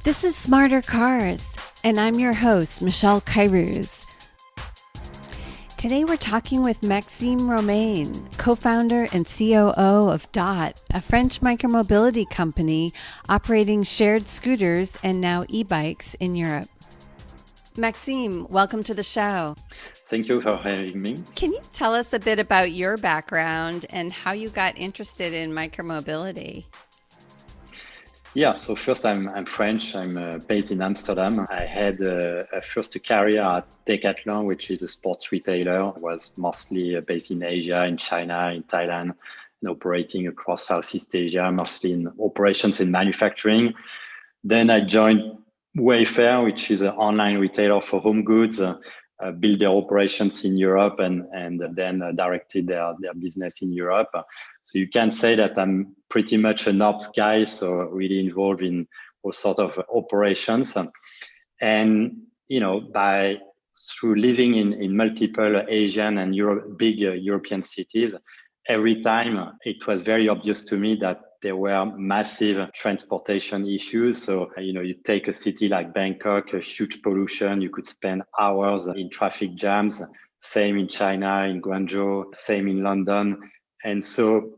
This is Smarter Cars, and I'm your host, Michelle Kairouz. Today we're talking with Maxim Romain, co-founder and COO of Dott, a French micromobility company operating shared scooters and now e-bikes in Europe. Maxim, welcome to the show. Thank you for having me. Can you tell us a bit about your background and how you got interested in micromobility? Yeah, so first I'm French. I'm based in Amsterdam. I had first a career at Decathlon, which is a sports retailer. I was mostly based in Asia, in China, in Thailand, and operating across Southeast Asia, mostly in operations and manufacturing. Then I joined Wayfair, which is an online retailer for home goods, built their operations in Europe and then directed their business in Europe. So you can say that I'm pretty much an ops guy, so really involved in all sorts of operations. And, through living in multiple Asian and big European cities, every time it was very obvious to me that there were massive transportation issues. So, you take a city like Bangkok, a huge pollution, you could spend hours in traffic jams, same in China, in Guangzhou, same in London. And so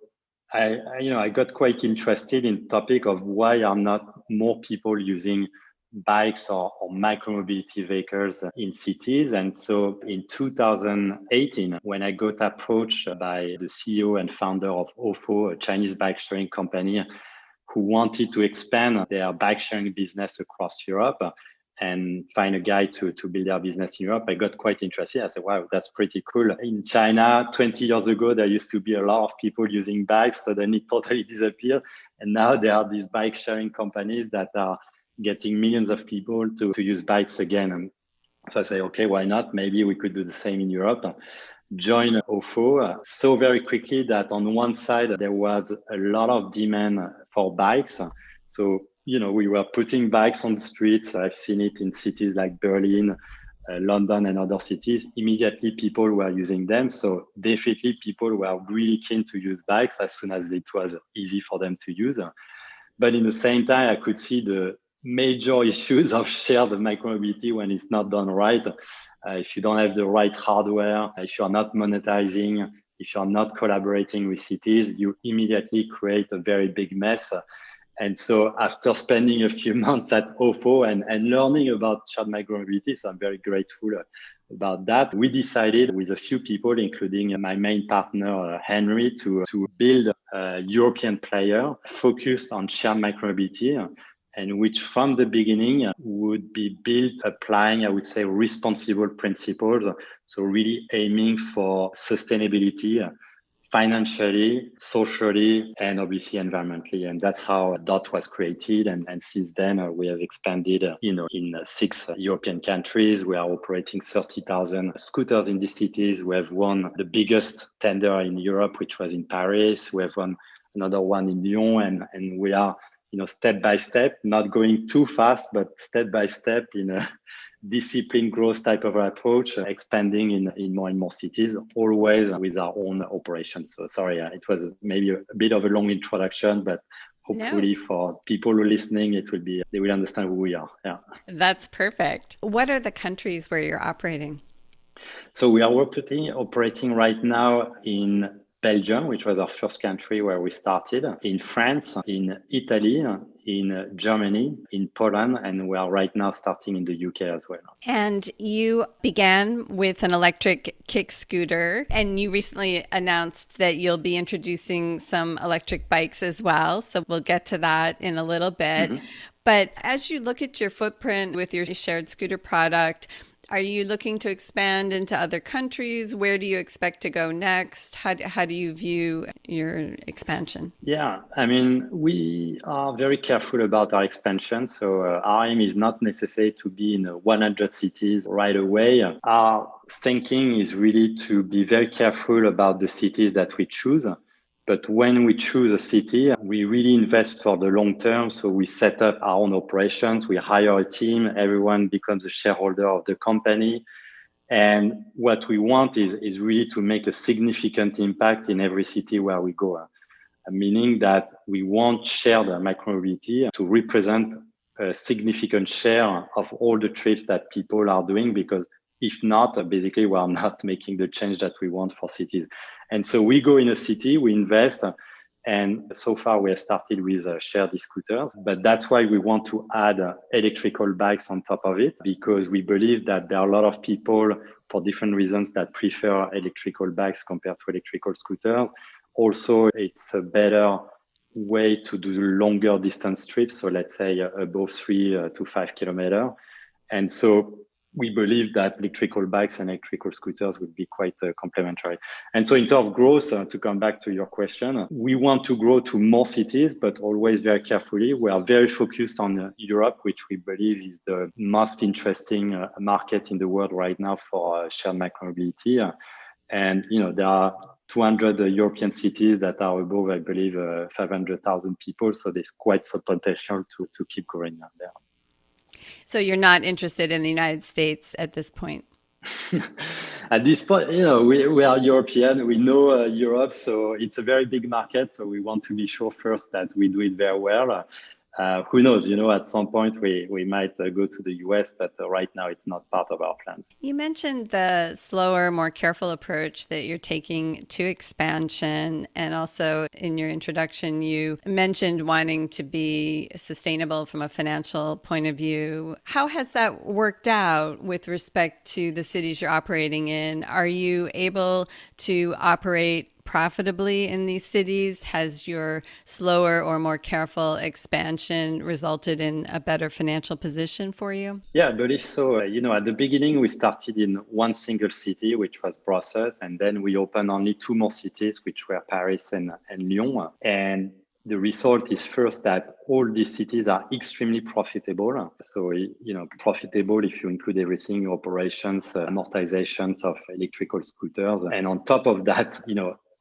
I got quite interested in the topic of why are not more people using bikes or micromobility vehicles in cities. And so in 2018, when I got approached by the CEO and founder of Ofo, a Chinese bike sharing company, who wanted to expand their bike sharing business across Europe and find a guy to build their business in Europe, I got quite interested. I said, wow, that's pretty cool. In China, 20 years ago, there used to be a lot of people using bikes, suddenly totally disappeared. And now there are these bike sharing companies that are getting millions of people to use bikes again. And so I say, okay, why not? Maybe we could do the same in Europe. Join Ofo. So very quickly that on one side, there was a lot of demand for bikes. So, we were putting bikes on the streets. I've seen it in cities like Berlin, London, and other cities. Immediately, people were using them. So definitely people were really keen to use bikes as soon as it was easy for them to use. But in the same time, I could see the major issues of shared micromobility when it's not done right. If you don't have the right hardware, if you're not monetizing, if you're not collaborating with cities, you immediately create a very big mess. And so after spending a few months at Ofo and learning about shared micromobility, so I'm very grateful about that, we decided with a few people, including my main partner, Henry, to build a European player focused on shared micromobility, and which from the beginning would be built applying, I would say, responsible principles. So really aiming for sustainability, financially, socially, and obviously environmentally. And that's how Dott was created. And since then, we have expanded, in 6 European countries. We are operating 30,000 scooters in these cities. We have won the biggest tender in Europe, which was in Paris. We have won another one in Lyon, and we are, step by step, not going too fast, but step by step in a discipline growth type of approach, expanding in more and more cities, always with our own operations. So sorry, it was maybe a bit of a long introduction, but hopefully for people who are listening, they will understand who we are. Yeah, that's perfect. What are the countries where you're operating? So we are operating right now in Belgium, which was our first country where we started, in France, in Italy, in Germany, in Poland, and we are right now starting in the UK as well. And you began with an electric kick scooter, and you recently announced that you'll be introducing some electric bikes as well. So we'll get to that in a little bit. Mm-hmm. But as you look at your footprint with your shared scooter product, are you looking to expand into other countries? Where do you expect to go next? How do you view your expansion? Yeah, we are very careful about our expansion. So our aim is not necessarily to be in 100 cities right away. Our thinking is really to be very careful about the cities that we choose. But when we choose a city, we really invest for the long term. So we set up our own operations, we hire a team, everyone becomes a shareholder of the company. And what we want is really to make a significant impact in every city where we go, meaning that we want shared micromobility to represent a significant share of all the trips that people are doing, because if not, basically we are not making the change that we want for cities. And so we go in a city, we invest, and so far we have started with shared scooters, but that's why we want to add electrical bikes on top of it, because we believe that there are a lot of people for different reasons that prefer electrical bikes compared to electrical scooters. Also, it's a better way to do longer distance trips. So let's say above 3 to 5 kilometers. And so we believe that electrical bikes and electrical scooters would be quite complementary. And so in terms of growth, to come back to your question, we want to grow to more cities, but always very carefully. We are very focused on Europe, which we believe is the most interesting market in the world right now for shared micromobility. And, there are 200 European cities that are above, I believe, 500,000 people. So there's quite some potential to keep growing out there. So you're not interested in the United States at this point? At this point, we are European. We know Europe, so it's a very big market. So we want to be sure first that we do it very well. Who knows? At some point we might go to the US, but right now it's not part of our plans. You mentioned the slower, more careful approach that you're taking to expansion. And also in your introduction, you mentioned wanting to be sustainable from a financial point of view. How has that worked out with respect to the cities you're operating in? Are you able to operate profitably in these cities? Has your slower or more careful expansion resulted in a better financial position for you? Yeah, I believe so. At the beginning, we started in one single city, which was Brussels, and then we opened only two more cities, which were Paris and Lyon. And the result is first that all these cities are extremely profitable. So, profitable if you include everything, operations, amortizations of electrical scooters. And on top of that,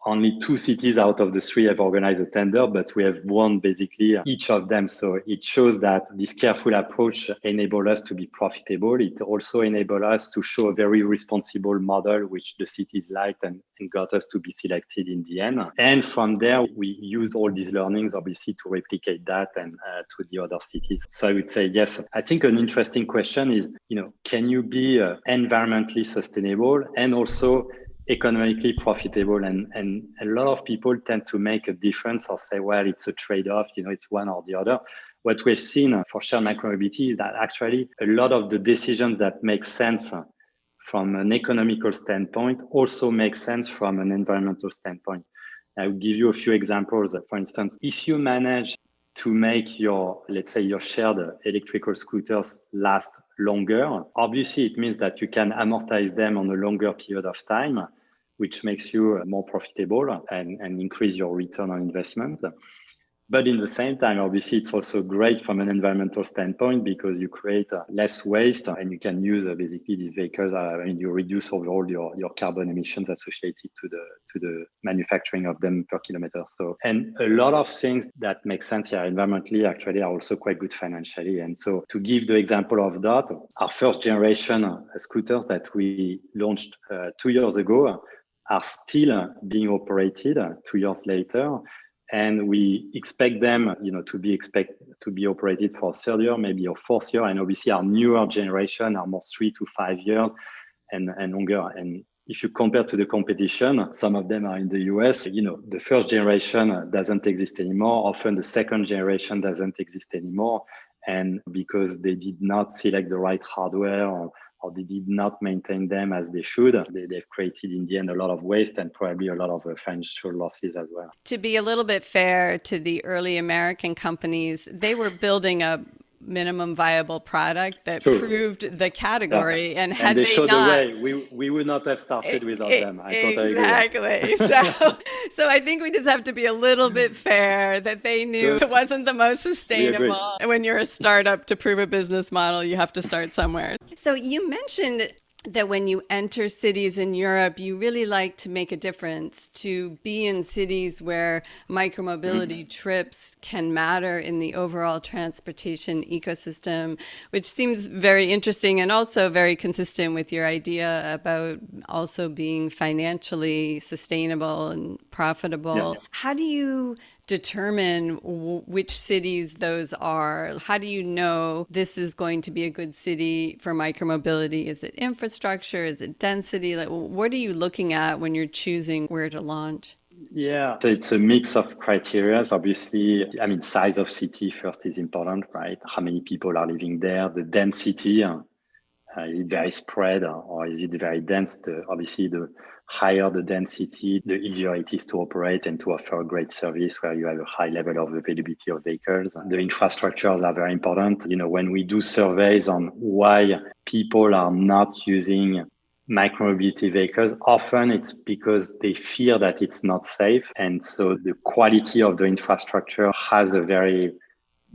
only two cities out of the three have organized a tender, but we have won basically each of them. So it shows that this careful approach enabled us to be profitable. It also enabled us to show a very responsible model, which the cities liked and got us to be selected in the end. And from there, we use all these learnings, obviously, to replicate that and to the other cities. So I would say, yes, I think an interesting question is, can you be environmentally sustainable and also economically profitable? And a lot of people tend to make a difference or say, well, it's a trade-off, it's one or the other. What we've seen for shared micromobility is that actually a lot of the decisions that make sense from an economical standpoint also make sense from an environmental standpoint. I will give you a few examples. For instance, if you manage to make your shared electrical scooters last longer, obviously it means that you can amortize them on a longer period of time, which makes you more profitable and increase your return on investment. But in the same time, obviously, it's also great from an environmental standpoint because you create less waste and you can use basically these vehicles. You reduce overall your carbon emissions associated to the manufacturing of them per kilometer. So, and a lot of things that make sense here environmentally actually are also quite good financially. And so, to give the example of Dott, our first generation scooters that we launched 2 years ago are still being operated 2 years later. And we expect them, to be operated for a third year, maybe a fourth year. And obviously our newer generation are more 3 to 5 years and longer. And if you compare to the competition, some of them are in the US, the first generation doesn't exist anymore. Often the second generation doesn't exist anymore. And because they did not select the right hardware or they did not maintain them as they should, they've created in the end a lot of waste and probably a lot of financial losses as well. To be a little bit fair to the early American companies, they were building a minimum viable product that proved the category. Yeah. And had they they showed not, the way, we would not have started without them. I totally agree. So I think we just have to be a little bit fair that they knew it wasn't the most sustainable. When you're a startup, to prove a business model, you have to start somewhere. So you mentioned that when you enter cities in Europe, you really like to make a difference, to be in cities where micromobility trips can matter in the overall transportation ecosystem, which seems very interesting and also very consistent with your idea about also being financially sustainable and profitable. Yeah. How do you determine which cities those are? How do you know this is going to be a good city for micromobility? Is it infrastructure? Is it density? Like, what are you looking at when you're choosing where to launch? Yeah, so it's a mix of criteria. Obviously, I mean, size of city first is important, right? How many people are living there? The density, is it very spread or is it very dense? Obviously, the higher the density, the easier it is to operate and to offer a great service where you have a high level of availability of vehicles. The infrastructures are very important. You know, when we do surveys on why people are not using micromobility vehicles, often it's because they fear that it's not safe. And so the quality of the infrastructure has a very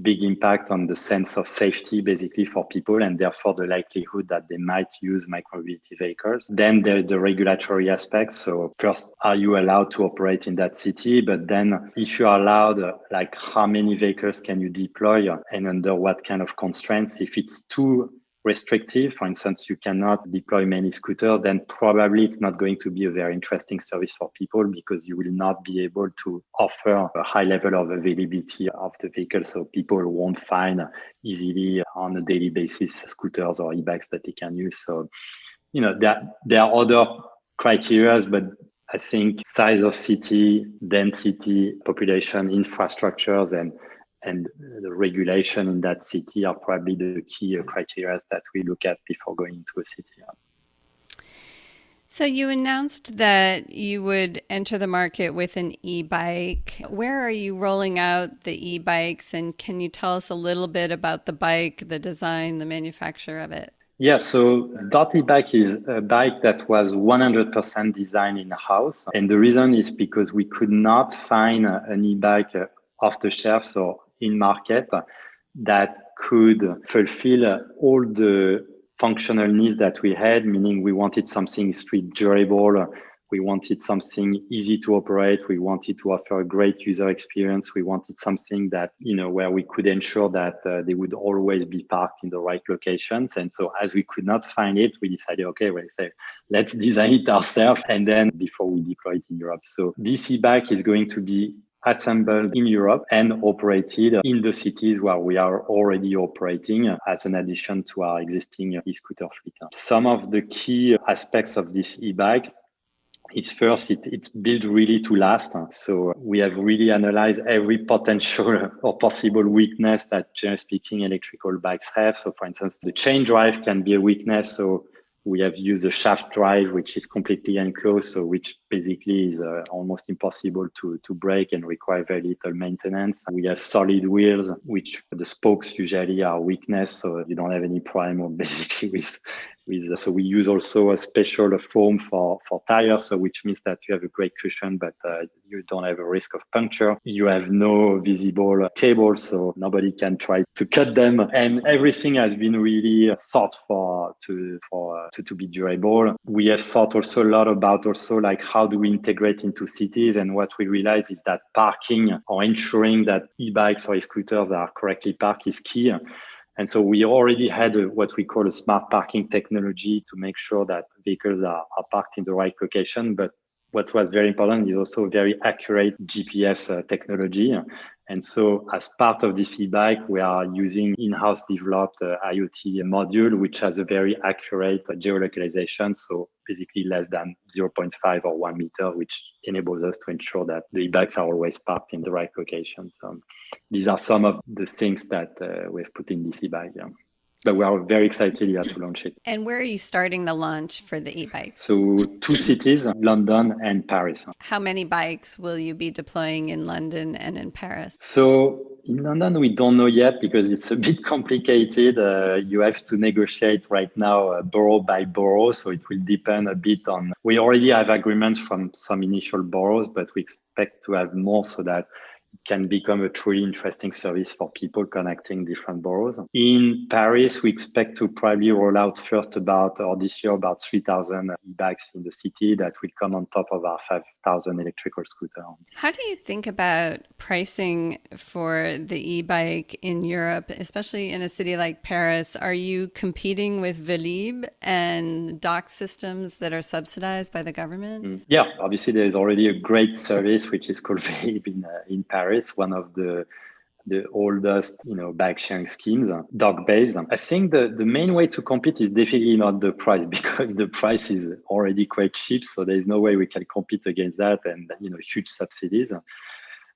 big impact on the sense of safety, basically, for people, and therefore the likelihood that they might use micromobility vehicles. Then there's the regulatory aspect. So first, are you allowed to operate in that city? But then if you are allowed, like how many vehicles can you deploy and under what kind of constraints? If it's too restrictive, for instance, you cannot deploy many scooters, then probably it's not going to be a very interesting service for people because you will not be able to offer a high level of availability of the vehicle. So people won't find easily on a daily basis scooters or e-bikes that they can use. So, you know, there are other criteria, but I think size of city, density, population, infrastructures, and the regulation in that city are probably the key criteria that we look at before going into a city. So you announced that you would enter the market with an e-bike. Where are you rolling out the e-bikes, and can you tell us a little bit about the bike, the design, the manufacture of it? Yeah, so the Dott e-bike is a bike that was 100% designed in-house. And the reason is because we could not find an e-bike off the shelves or in market that could fulfill all the functional needs that we had, meaning we wanted something street durable, we wanted something easy to operate, we wanted to offer a great user experience, we wanted something that, you know, where we could ensure that they would always be parked in the right locations. And so as we could not find it, we decided, okay, let's design it ourselves and then before we deploy it in Europe. So this e-bike is going to be assembled in Europe and operated in the cities where we are already operating as an addition to our existing e-scooter fleet. Some of the key aspects of this e-bike is first, it's built really to last. So we have really analyzed every potential or possible weakness that, generally speaking, electrical bikes have. So for instance, the chain drive can be a weakness. So we have used a shaft drive, which is completely enclosed, so which basically is almost impossible to break and require very little maintenance. We have solid wheels, which the spokes usually are weakness, so you don't have any problem basically with. So we use also a special foam for tires, so which means that you have a great cushion, but you don't have a risk of puncture. You have no visible cables, so nobody can try to cut them, and everything has been really thought to be durable. We have thought also a lot about also like how do we integrate into cities, and what we realize is that parking or ensuring that e-bikes or e-scooters are correctly parked is key. And so we already had what we call a smart parking technology to make sure that vehicles are parked in the right location. But what was very important is also very accurate GPS technology. And so as part of this e-bike, we are using in-house developed IoT module, which has a very accurate geolocalization. So basically less than 0.5 or 1 meter, which enables us to ensure that the e-bikes are always parked in the right location. So these are some of the things that we've put in this e-bike. Yeah. But we are very excited here to launch it. And where are you starting the launch for the e-bikes? So 2 cities, London and Paris. How many bikes will you be deploying in London and in Paris? So in London, we don't know yet because it's a bit complicated. You have to negotiate right now borough by borough. So it will depend a bit on, we already have agreements from some initial boroughs, but we expect to have more so that it can become a truly interesting service for people connecting different boroughs. In Paris, we expect to probably roll out first this year about 3,000 e-bikes in the city that will come on top of our 5,000 electrical scooters. How do you think about pricing for the e-bike in Europe, especially in a city like Paris? Are you competing with Velib and dock systems that are subsidized by the government? Yeah, obviously there is already a great service which is called Velib in Paris. Paris, one of the oldest, bike sharing schemes, dog based. I think the main way to compete is definitely not the price because the price is already quite cheap. So there's no way we can compete against that and, huge subsidies.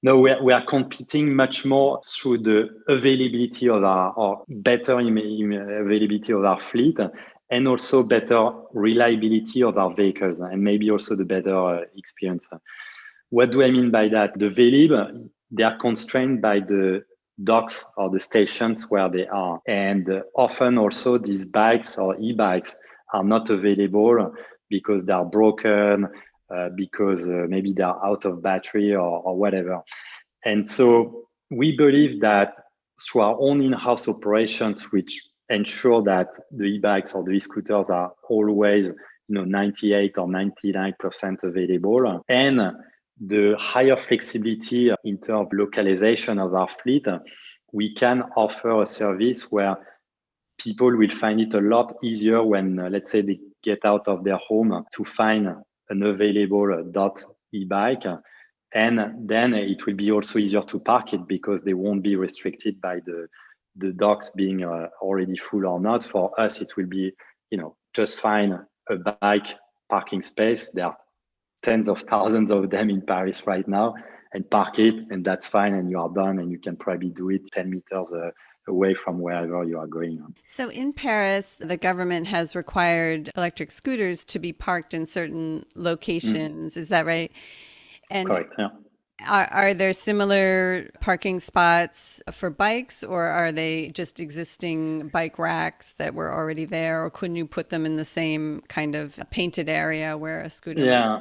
No, we are competing much more through the availability of or better availability of our fleet and also better reliability of our vehicles and maybe also the better experience. What do I mean by that? The Velib, they are constrained by the docks or the stations where they are. And often also these bikes or e-bikes are not available because they are broken, because maybe they are out of battery or whatever. And so we believe that through our own in-house operations, which ensure that the e-bikes or the e-scooters are always 98 or 99% available, and the higher flexibility in terms of localization of our fleet, we can offer a service where people will find it a lot easier when, let's say, they get out of their home to find an available Dott e-bike. And then it will be also easier to park it because they won't be restricted by the docks being already full or not. For us, it will be, just find a bike parking space. There are tens of thousands of them in Paris right now, and park it, and that's fine, and you are done, and you can probably do it 10 meters away from wherever you are going. So in Paris, the government has required electric scooters to be parked in certain locations. Is that right? And correct, yeah. Are there similar parking spots for bikes, or are they just existing bike racks that were already there, or couldn't you put them in the same kind of painted area where a scooter Yeah.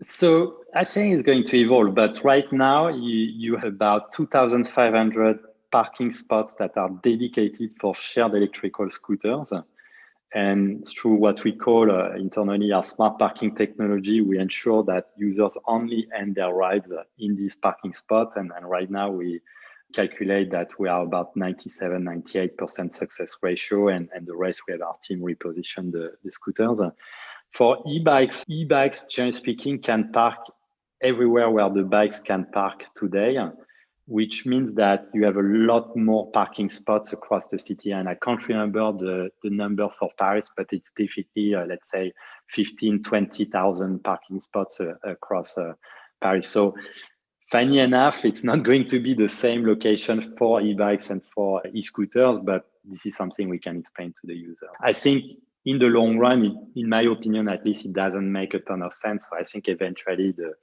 So I think it's going to evolve, but right now you have about 2,500 parking spots that are dedicated for shared electrical scooters. And through what we call internally our smart parking technology, we ensure that users only end their rides in these parking spots. And right now we calculate that we are about 97, 98% success ratio. And the rest, we have our team reposition the scooters. For e-bikes, generally speaking, can park everywhere where the bikes can park today, which means that you have a lot more parking spots across the city. And I can't remember the number for Paris, but it's definitely, let's say, 15, 20,000 parking spots across Paris. So funny enough, it's not going to be the same location for e-bikes and for e-scooters, but this is something we can explain to the user. I think in the long run, in my opinion, at least, it doesn't make a ton of sense. So I think eventually the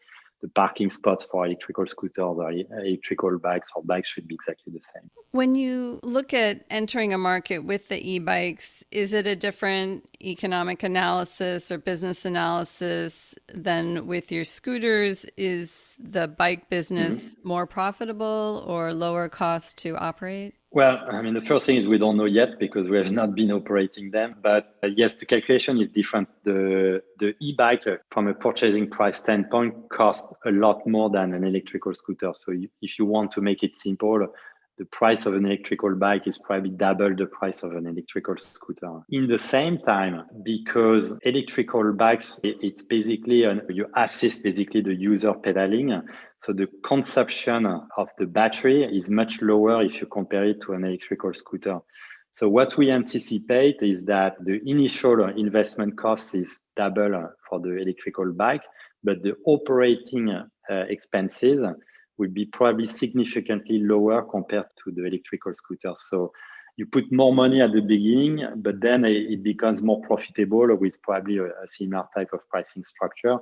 parking spots for electrical scooters or electrical bikes or bikes should be exactly the same. When you look at entering a market with the e-bikes, is it a different economic analysis or business analysis than with your scooters? Is the bike business more profitable or lower cost to operate? Well, I mean, the first thing is we don't know yet because we have not been operating them. But yes, the calculation is different. The e-bike, from a purchasing price standpoint, costs a lot more than an electrical scooter. So if you want to make it simple, the price of an electrical bike is probably double the price of an electrical scooter. In the same time, because electrical bikes, it's basically, you assist basically the user pedaling. So the consumption of the battery is much lower if you compare it to an electrical scooter. So what we anticipate is that the initial investment cost is double for the electrical bike, but the operating expenses will be probably significantly lower compared to the electrical scooter. So you put more money at the beginning, but then it becomes more profitable with probably a similar type of pricing structure.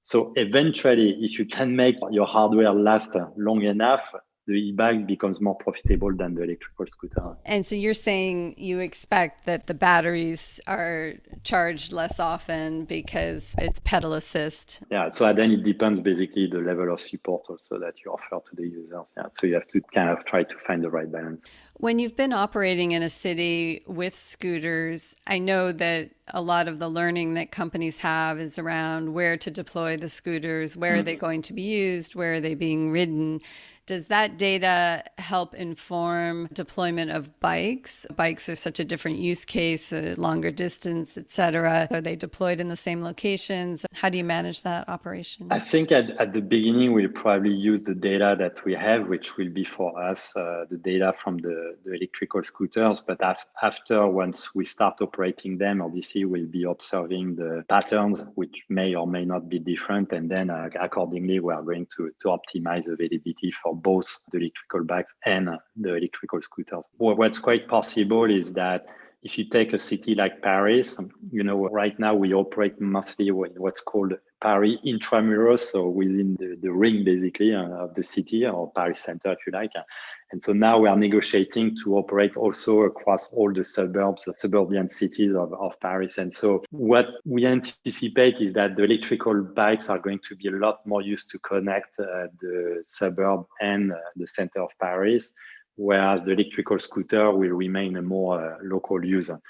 So eventually, if you can make your hardware last long enough, the e-bike becomes more profitable than the electrical scooter. And so you're saying you expect that the batteries are charged less often because it's pedal assist. Yeah, so then it depends basically the level of support also that you offer to the users. Yeah, so you have to kind of try to find the right balance. When you've been operating in a city with scooters, I know that a lot of the learning that companies have is around where to deploy the scooters, where are they going to be used, where are they being ridden. Does that data help inform deployment of bikes? Bikes are such a different use case, longer distance, et cetera. Are they deployed in the same locations? How do you manage that operation? I think at the beginning, we'll probably use the data that we have, which will be for us, the data from the electrical scooters. But after, once we start operating them, obviously we'll be observing the patterns, which may or may not be different. And then accordingly, we are going to optimize availability for both the electrical bikes and the electrical scooters. What's quite possible is that if you take a city like Paris, right now we operate mostly in what's called Paris intramuros, so within the ring basically of the city, or Paris center if you like. And so now we are negotiating to operate also across all the suburbs, the suburban cities of Paris. And so what we anticipate is that the electrical bikes are going to be a lot more used to connect the suburb and the center of Paris, whereas the electrical scooter will remain a more local user.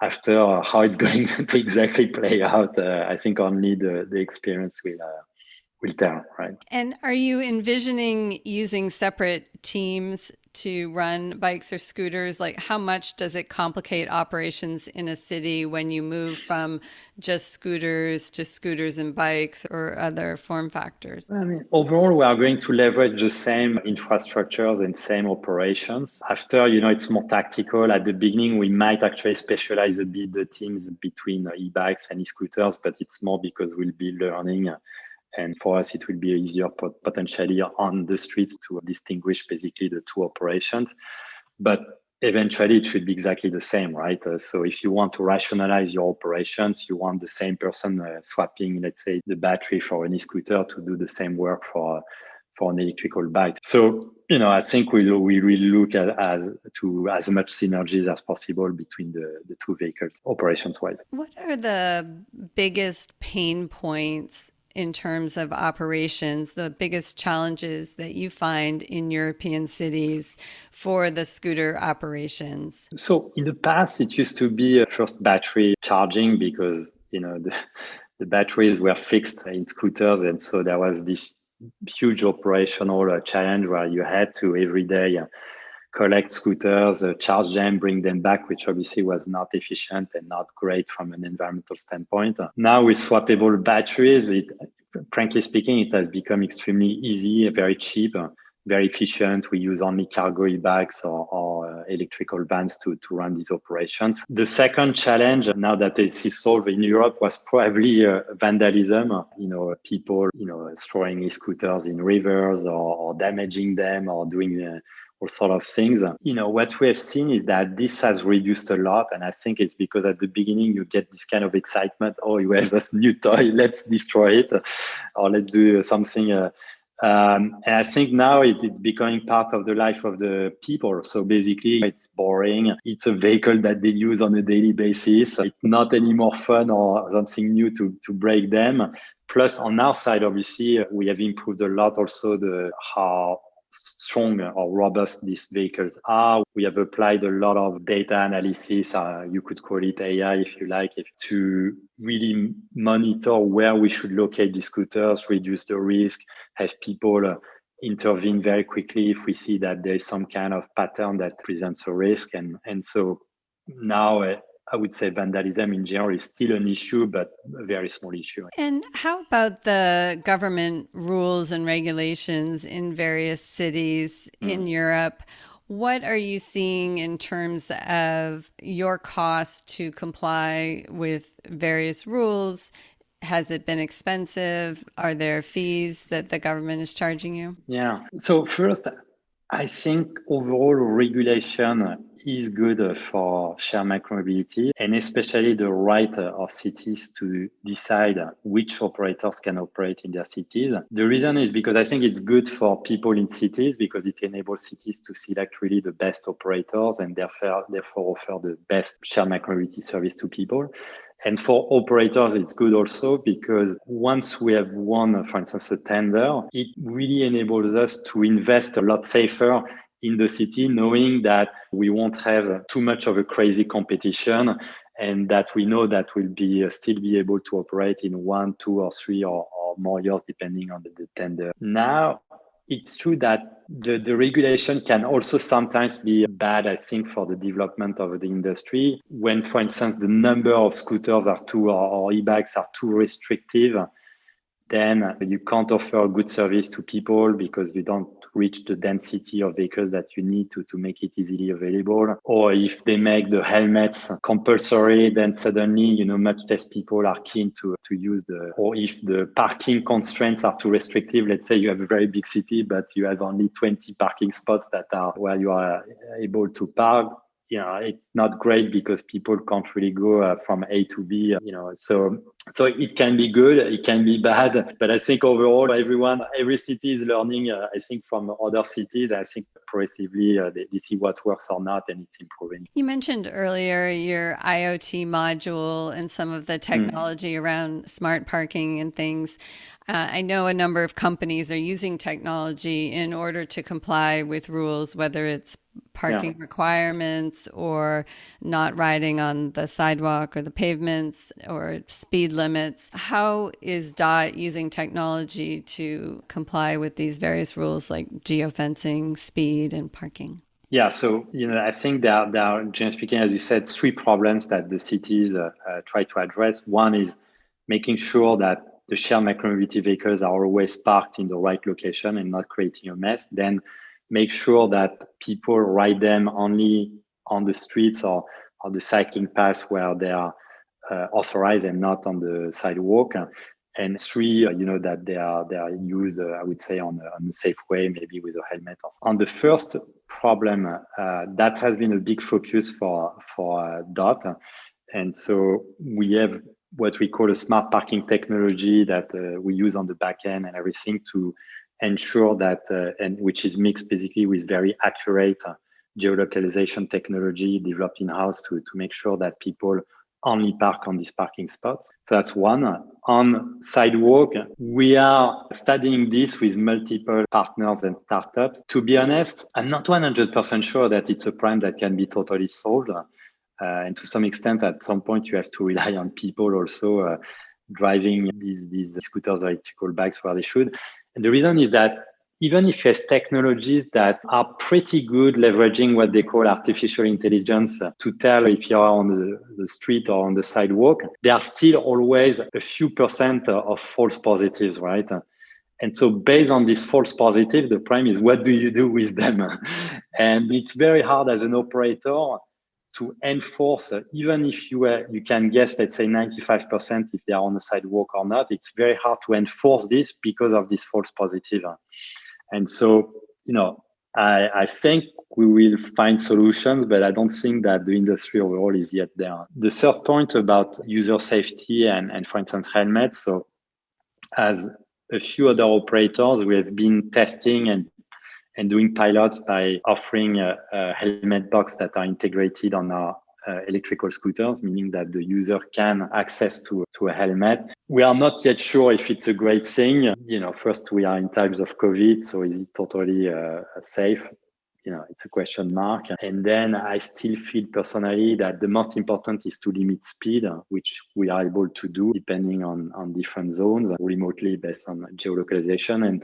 After how it's going to exactly play out, I think only the experience will tell, right? And are you envisioning using separate teams to run bikes or scooters? Like, how much does it complicate operations in a city when you move from just scooters to scooters and bikes or other form factors? I mean, overall, we are going to leverage the same infrastructures and same operations. After, it's more tactical. At the beginning, we might actually specialize a bit the teams between e-bikes and e-scooters, but it's more because we'll be learning. And for us, it will be easier potentially on the streets to distinguish basically the two operations. But eventually, it should be exactly the same, right? So if you want to rationalize your operations, you want the same person swapping, let's say, the battery for an e-scooter to do the same work for an electrical bike. So, I think we will look at as much synergies as possible between the two vehicles, operations-wise. What are the biggest pain points in terms of operations, the biggest challenges that you find in European cities for the scooter operations? So in the past, it used to be first battery charging because, the batteries were fixed in scooters. And so there was this huge operational challenge where you had to every day collect scooters, charge them, bring them back, which obviously was not efficient and not great from an environmental standpoint. Now with swappable batteries, frankly speaking, it has become extremely easy, very cheap, very efficient. We use only cargo e-bikes or electrical vans to run these operations. The second challenge, now that this is solved in Europe, was probably vandalism. People, throwing e-scooters in rivers or damaging them or doing all sort of things. What we have seen is that this has reduced a lot. And I think it's because at the beginning, you get this kind of excitement. Oh, you have this new toy, let's destroy it, or let's do something. And I think now it's becoming part of the life of the people. So basically, it's boring. It's a vehicle that they use on a daily basis. It's not any more fun or something new to break them. Plus, on our side, obviously, we have improved a lot also how strong or robust these vehicles are. We have applied a lot of data analysis, you could call it AI if you like, to really monitor where we should locate the scooters, reduce the risk, have people intervene very quickly if we see that there is some kind of pattern that presents a risk. And so now I would say vandalism in general is still an issue, but a very small issue. And how about the government rules and regulations in various cities in Europe? What are you seeing in terms of your cost to comply with various rules? Has it been expensive? Are there fees that the government is charging you? Yeah. So first, I think overall regulation is good for shared micromobility, and especially the right of cities to decide which operators can operate in their cities. The reason is because I think it's good for people in cities because it enables cities to select really the best operators and therefore offer the best shared micromobility service to people. And for operators, it's good also because once we have won, for instance, a tender, it really enables us to invest a lot safer in the city, knowing that we won't have too much of a crazy competition and that we know that we'll still be able to operate in 1, 2, or 3 or more years, depending on the tender. Now, it's true that the regulation can also sometimes be bad, I think, for the development of the industry. When, for instance, the number of scooters are too, or e-bikes are too restrictive, then you can't offer a good service to people because you don't reach the density of vehicles that you need to make it easily available. Or if they make the helmets compulsory, then suddenly, much less people are keen to use or if the parking constraints are too restrictive, let's say you have a very big city, but you have only 20 parking spots that are where you are able to park. It's not great because people can't really go from A to B, so it can be good, it can be bad, but I think overall, every city is learning, I think, from other cities. I think progressively they see what works or not, and it's improving. You mentioned earlier your IoT module and some of the technology around smart parking and things. I know a number of companies are using technology in order to comply with rules, whether it's parking requirements or not riding on the sidewalk or the pavements or speed limits. How is Dott using technology to comply with these various rules like geofencing, speed, and parking? Yeah, so I think there are, generally speaking, as you said, three problems that the cities try to address. One is making sure that the shared micromobility vehicles are always parked in the right location and not creating a mess. Then make sure that people ride them only on the streets or the cycling paths where they are authorized and not on the sidewalk. And three, that they are used, I would say, on a safe way, maybe with a helmet or something. On the first problem, that has been a big focus for Dott. And so we have what we call a smart parking technology that we use on the back end and everything to ensure that, and which is mixed basically with very accurate geolocalization technology developed in-house to make sure that people only park on these parking spots. So that's one. On sidewalk, we are studying this with multiple partners and startups. To be honest, I'm not 100% sure that it's a problem that can be totally solved. And to some extent, at some point, you have to rely on people also driving these scooters or electrical bikes where they should. And the reason is that even if there's technologies that are pretty good leveraging what they call artificial intelligence to tell if you're on the street or on the sidewalk, there are still always a few percent of false positives, right? And so based on this false positive, the problem is what do you do with them? And it's very hard as an operator to enforce, even if you can guess, let's say 95% if they are on the sidewalk or not, it's very hard to enforce this because of this false positive. And so, I think we will find solutions, but I don't think that the industry overall is yet there. The third point about user safety and for instance, helmets. So as a few other operators, we have been testing and doing pilots by offering a helmet box that are integrated on our electrical scooters, meaning that the user can access to a helmet. We are not yet sure if it's a great thing. First, we are in times of COVID, so is it totally safe? It's a question mark. And then I still feel personally that the most important is to limit speed, which we are able to do depending on different zones remotely based on geolocalization.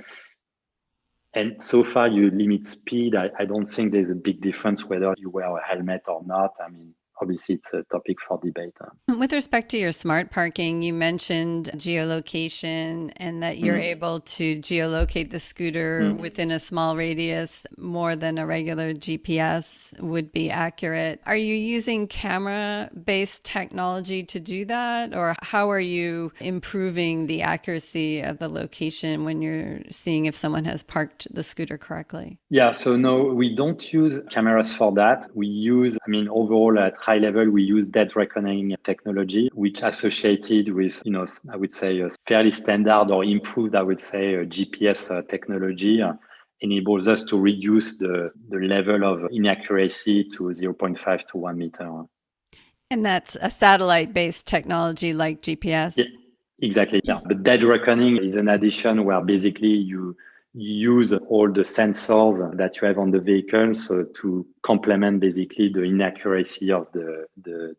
And so far, you limit speed. I don't think there's a big difference whether you wear a helmet or not. I mean, obviously, it's a topic for debate. With respect to your smart parking, you mentioned geolocation and that you're able to geolocate the scooter within a small radius more than a regular GPS would be accurate. Are you using camera-based technology to do that? Or how are you improving the accuracy of the location when you're seeing if someone has parked the scooter correctly? Yeah, so no, we don't use cameras for that. We use, overall at high level, we use dead reckoning technology, which associated with, I would say a fairly standard or improved, I would say, GPS technology enables us to reduce the level of inaccuracy to 0.5 to 1 meter. And that's a satellite-based technology like GPS? Yeah, exactly. Yeah. But dead reckoning is an addition where basically you use all the sensors that you have on the vehicle, so to complement basically the inaccuracy of the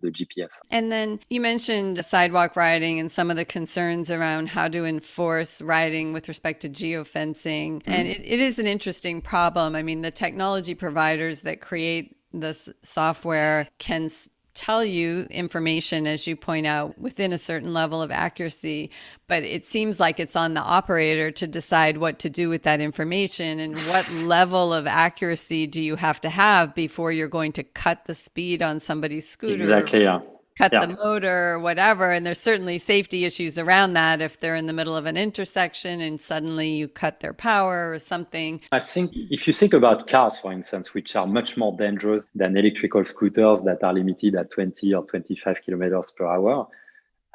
GPS. And then you mentioned sidewalk riding and some of the concerns around how to enforce riding with respect to geofencing. And it is an interesting problem. I mean, the technology providers that create this software can tell you information, as you point out, within a certain level of accuracy, but it seems like it's on the operator to decide what to do with that information and what level of accuracy do you have to have before you're going to cut the speed on somebody's scooter. Exactly, yeah. Cut the motor or whatever. And there's certainly safety issues around that if they're in the middle of an intersection and suddenly you cut their power or something. I think if you think about cars, for instance, which are much more dangerous than electrical scooters that are limited at 20 or 25 kilometers per hour,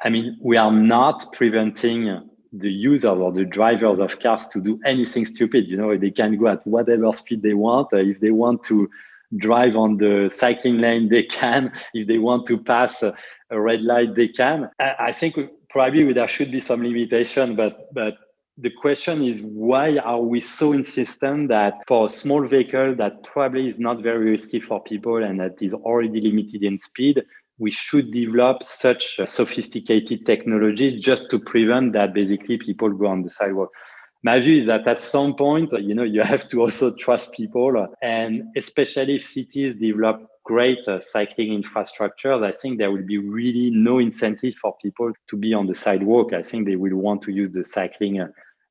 I mean, we are not preventing the users or the drivers of cars to do anything stupid. You know, they can go at whatever speed they want. If they want to drive on the cycling lane, they can. If they want to pass a red light, they can. I think probably there should be some limitation, but the question is, why are we so insistent that for a small vehicle that probably is not very risky for people and that is already limited in speed, we should develop such sophisticated technology just to prevent that basically people go on the sidewalk? My view is that at some point, you know, you have to also trust people, and especially if cities develop great cycling infrastructure, I think there will be really no incentive for people to be on the sidewalk. I think they will want to use the cycling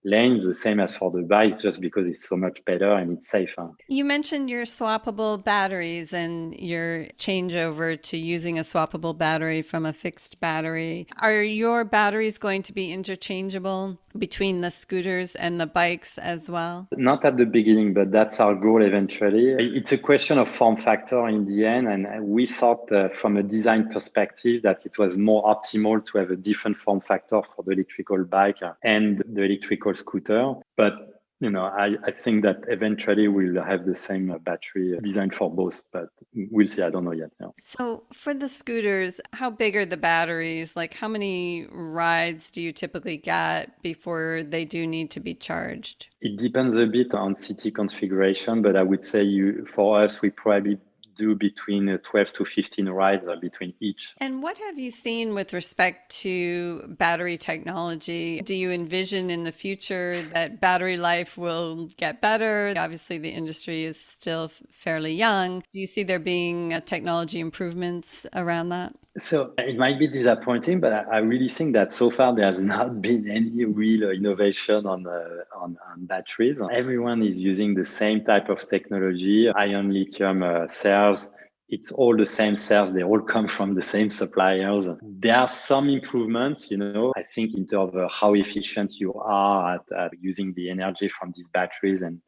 lanes, the same as for the bikes, just because it's so much better and it's safer. You mentioned your swappable batteries and your changeover to using a swappable battery from a fixed battery. Are your batteries going to be interchangeable between the scooters and the bikes as well? Not at the beginning, but that's our goal eventually. It's a question of form factor in the end. And we thought from a design perspective that it was more optimal to have a different form factor for the electrical bike and the electrical scooter. But you know, I think that eventually we'll have the same battery design for both, but we'll see. I don't know yet. Yeah. So for the scooters, how big are the batteries? Like how many rides do you typically get before they do need to be charged? It depends a bit on city configuration, but I would say for us, we probably do between 12 to 15 rides between each. And what have you seen with respect to battery technology? Do you envision in the future that battery life will get better? Obviously, the industry is still fairly young. Do you see there being technology improvements around that? So it might be disappointing, but I really think that so far there has not been any real innovation on batteries. Everyone is using the same type of technology, ion lithium cells. It's all the same cells. They all come from the same suppliers. There are some improvements, you know, I think in terms of how efficient you are at using the energy from these batteries and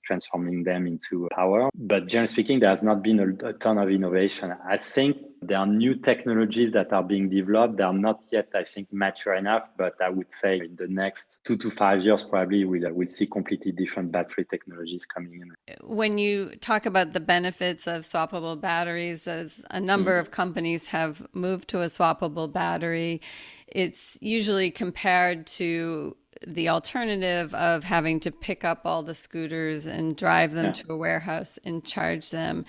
transforming them into power. But generally speaking, there has not been a ton of innovation. I think there are new technologies that are being developed. They are not yet, I think, mature enough, but I would say in the next 2 to 5 years, probably we'll see completely different battery technologies coming in. When you talk about the benefits of swappable batteries, as a number of companies have moved to a swappable battery, it's usually compared to the alternative of having to pick up all the scooters and drive them to a warehouse and charge them.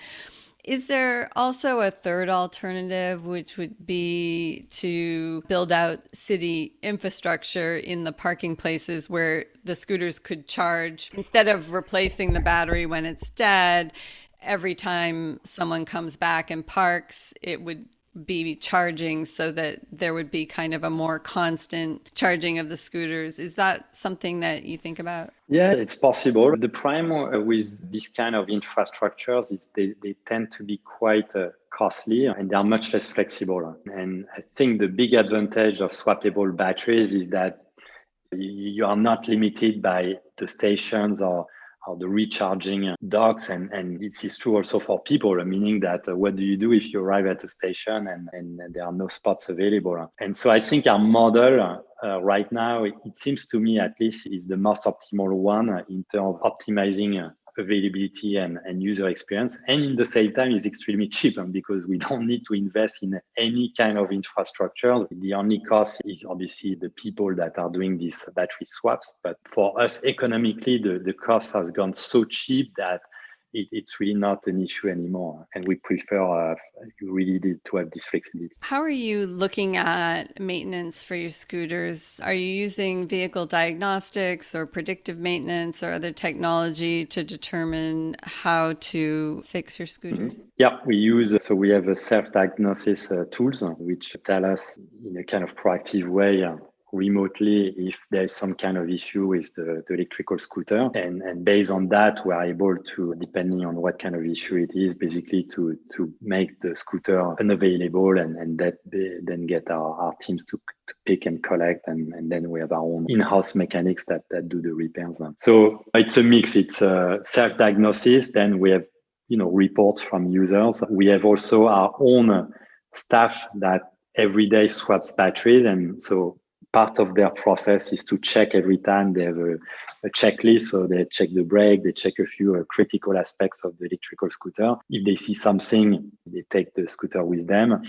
Is there also a third alternative, which would be to build out city infrastructure in the parking places where the scooters could charge? Instead of replacing the battery when it's dead, every time someone comes back and parks, it would be charging so that there would be kind of a more constant charging of the scooters. Is that something that you think about? Yeah, it's possible. The problem with this kind of infrastructures is they tend to be quite costly and they are much less flexible. And I think the big advantage of swappable batteries is that you are not limited by the stations or the recharging docks. And this is true also for people, meaning that what do you do if you arrive at a station and there are no spots available? And so I think our model right now, it seems to me at least, is the most optimal one in terms of optimizing availability and user experience. And in the same time, it's extremely cheap because we don't need to invest in any kind of infrastructures. The only cost is obviously the people that are doing these battery swaps. But for us, economically, the cost has gone so cheap that it's really not an issue anymore. And we prefer you really need to have this flexibility. How are you looking at maintenance for your scooters? Are you using vehicle diagnostics or predictive maintenance or other technology to determine how to fix your scooters? Yeah, we have a self-diagnosis tools which tell us in a kind of proactive way remotely if there's some kind of issue with the electrical scooter. And based on that, we are able to, depending on what kind of issue it is, basically to make the scooter unavailable and that then get our teams to pick and collect. And then we have our own in-house mechanics that do the repairs. So it's a mix. It's a self-diagnosis. Then we have, reports from users. We have also our own staff that every day swaps batteries. And so part of their process is to check every time. They have a checklist. So they check the brake, they check a few critical aspects of the electrical scooter. If they see something, they take the scooter with them.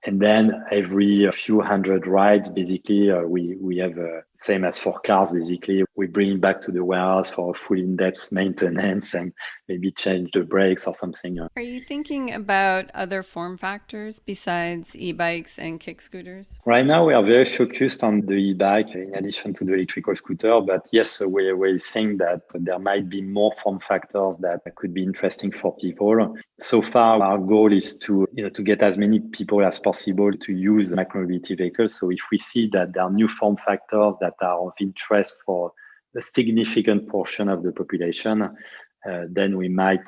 And then every few hundred rides, basically, we have same as for cars, basically, we bring it back to the warehouse for a full in-depth maintenance and maybe change the brakes or something. Are you thinking about other form factors besides e-bikes and kick scooters? Right now, we are very focused on the e-bike in addition to the electrical scooter. But yes, we're saying that there might be more form factors that could be interesting for people. So far, our goal is to get as many people as possible to use micromobility vehicles. So if we see that there are new form factors that are of interest for a significant portion of the population, then we might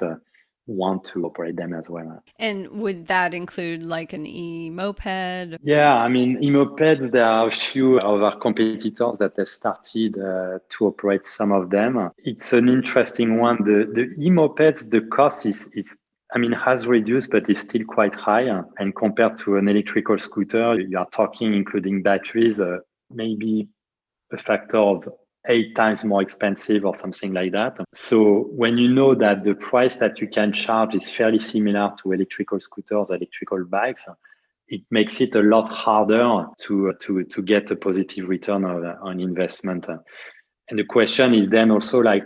want to operate them as well. And would that include like an e-moped? Yeah, I mean, e-mopeds, there are a few of our competitors that have started to operate some of them. It's an interesting one. The e-mopeds, the cost has reduced, but it's still quite high. And compared to an electrical scooter, you are talking, including batteries, maybe a factor of 8 times more expensive or something like that. So when you know that the price that you can charge is fairly similar to electrical scooters, electrical bikes, it makes it a lot harder to get a positive return on investment. And the question is then also like,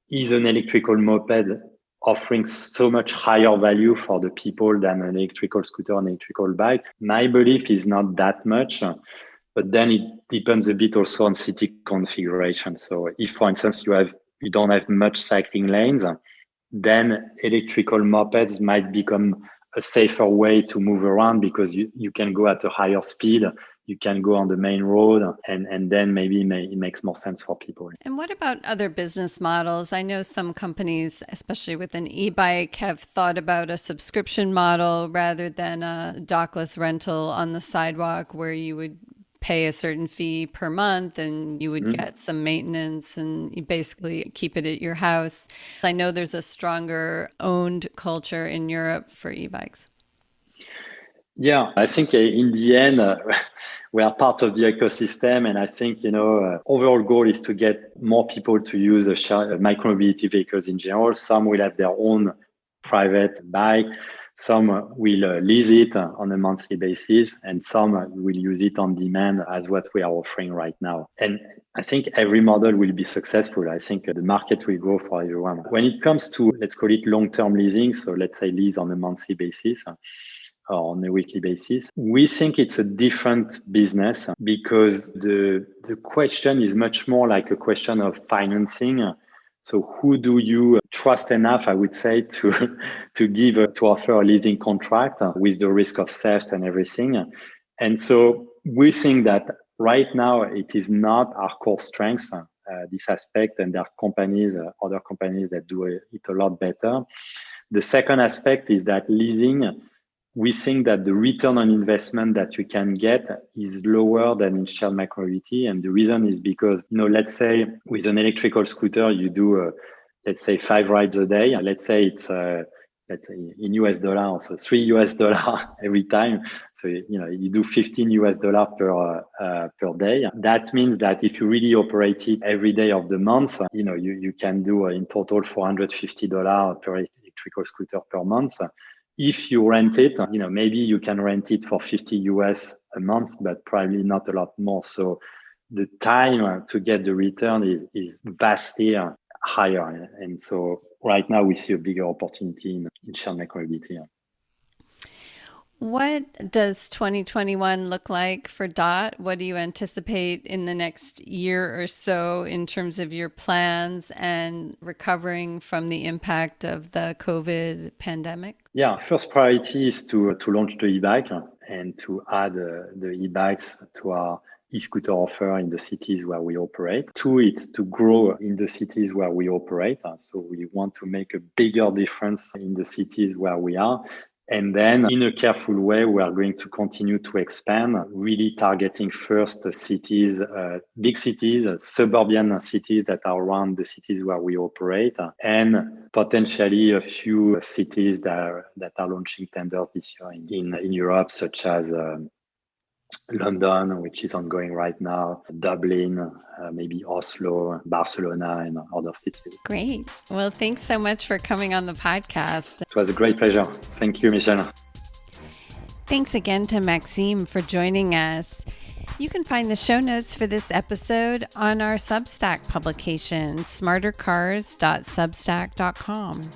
is an electrical moped offering so much higher value for the people than an electrical scooter and electrical bike? My belief is not that much. But then it depends a bit also on city configuration. So if, for instance, you don't have much cycling lanes, then electrical mopeds might become a safer way to move around because you can go at a higher speed, you can go on the main road, and then maybe it makes more sense for people. And what about other business models? I know some companies, especially with an e-bike, have thought about a subscription model rather than a dockless rental on the sidewalk where you would pay a certain fee per month and you would get some maintenance and you basically keep it at your house. I know there's a stronger owned culture in Europe for e-bikes. Yeah, I think in the end, we are part of the ecosystem. And I think, overall goal is to get more people to use micromobility vehicles in general. Some will have their own private bike. Some will lease it on a monthly basis, and some will use it on demand as what we are offering right now. And I think every model will be successful. I think the market will grow for everyone. When it comes to, let's call it long-term leasing, so let's say lease on a monthly basis or on a weekly basis, we think it's a different business because the question is much more like a question of financing. So who do you trust enough, I would say, to offer a leasing contract with the risk of theft and everything? And so we think that right now it is not our core strength, this aspect, and there are other companies that do it a lot better. The second aspect is that leasing, we think that the return on investment that you can get is lower than in shared micromobility. And the reason is because, let's say with an electrical scooter, you do, let's say 5 rides a day. Let's say it's let's say in US dollar, so $3 every time. So, you do $15 per day. That means that if you really operate it every day of the month, you can do in total $450 per electrical scooter per month. If you rent it, maybe you can rent it for 50 US a month, but probably not a lot more. So the time to get the return is vastly higher. And so right now we see a bigger opportunity in shared mobility. What does 2021 look like for Dott? What do you anticipate in the next year or so in terms of your plans and recovering from the impact of the COVID pandemic? Yeah, first priority is to launch the e-bike and to add the e-bikes to our e-scooter offer in the cities where we operate. Two, it's to grow in the cities where we operate. So we want to make a bigger difference in the cities where we are. And then in a careful way, we are going to continue to expand, really targeting first cities, big cities, suburban cities that are around the cities where we operate, and potentially a few cities that are launching tenders this year in Europe, such as London, which is ongoing right now, Dublin, maybe Oslo, Barcelona, and other cities. Great. Well, thanks so much for coming on the podcast. It was a great pleasure. Thank you, Michelle. Thanks again to Maxim for joining us. You can find the show notes for this episode on our Substack publication, smartercars.substack.com.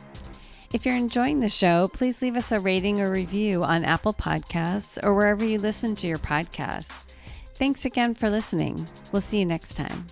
If you're enjoying the show, please leave us a rating or review on Apple Podcasts or wherever you listen to your podcasts. Thanks again for listening. We'll see you next time.